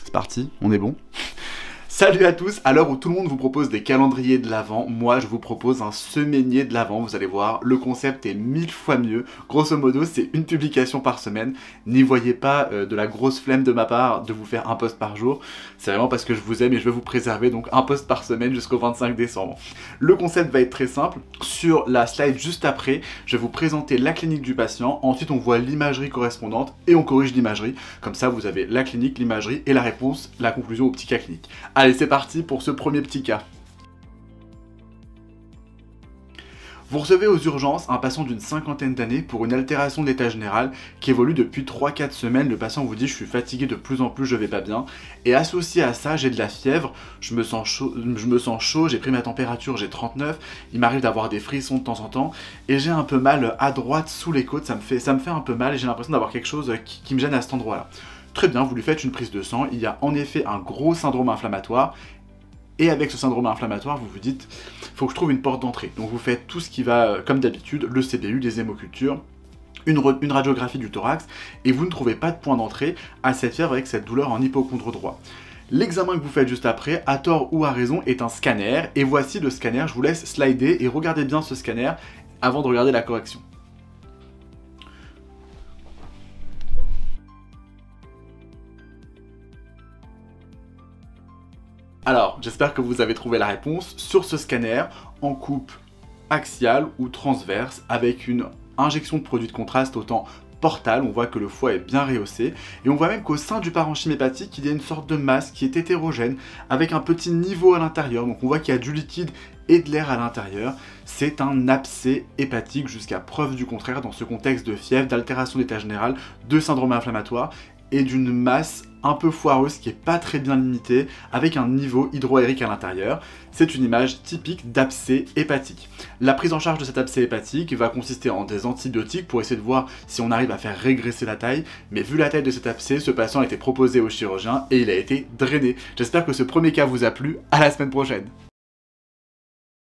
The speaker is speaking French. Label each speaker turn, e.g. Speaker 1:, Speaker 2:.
Speaker 1: C'est parti, on est bon. Salut à tous, à l'heure où tout le monde vous propose des calendriers de l'Avent, moi je vous propose un semainier de l'Avent, vous allez voir, le concept est 1000 fois mieux. Grosso modo, c'est une publication par semaine. N'y voyez pas de la grosse flemme de ma part de vous faire un post par jour. C'est vraiment parce que je vous aime et je veux vous préserver, donc un post par semaine jusqu'au 25 décembre. Le concept va être très simple. Sur la slide juste après, je vais vous présenter la clinique du patient. Ensuite, on voit l'imagerie correspondante et on corrige l'imagerie. Comme ça, vous avez la clinique, l'imagerie et la réponse, la conclusion au petit cas clinique. Allez, c'est parti pour ce premier petit cas. Vous recevez aux urgences un patient d'une cinquantaine d'années pour une altération de l'état général qui évolue depuis 3-4 semaines. Le patient vous dit « je suis fatigué de plus en plus, je vais pas bien ». Et associé à ça, j'ai de la fièvre, je me sens chaud, j'ai pris ma température, j'ai 39, il m'arrive d'avoir des frissons de temps en temps et j'ai un peu mal à droite sous les côtes, ça me fait un peu mal et j'ai l'impression d'avoir quelque chose qui me gêne à cet endroit-là. Très bien, vous lui faites une prise de sang, il y a en effet un gros syndrome inflammatoire. Et avec ce syndrome inflammatoire, vous vous dites, faut que je trouve une porte d'entrée. Donc vous faites tout ce qui va, comme d'habitude, le CBU, les hémocultures, une radiographie du thorax, et vous ne trouvez pas de point d'entrée à cette fièvre avec cette douleur en hypocondre droit. L'examen que vous faites juste après, à tort ou à raison, est un scanner, et voici le scanner, je vous laisse slider, et regardez bien ce scanner avant de regarder la correction. Alors, j'espère que vous avez trouvé la réponse. Sur ce scanner, en coupe axiale ou transverse, avec une injection de produit de contraste autant portale, on voit que le foie est bien rehaussé, et on voit même qu'au sein du parenchyme hépatique, il y a une sorte de masse qui est hétérogène, avec un petit niveau à l'intérieur, donc on voit qu'il y a du liquide et de l'air à l'intérieur. C'est un abcès hépatique jusqu'à preuve du contraire dans ce contexte de fièvre, d'altération d'état général, de syndrome inflammatoire, et d'une masse un peu foireuse qui est pas très bien limitée, avec un niveau hydroaérique à l'intérieur. C'est une image typique d'abcès hépatique. La prise en charge de cet abcès hépatique va consister en des antibiotiques pour essayer de voir si on arrive à faire régresser la taille, mais vu la taille de cet abcès, ce patient a été proposé au chirurgien et il a été drainé. J'espère que ce premier cas vous a plu, à la semaine prochaine.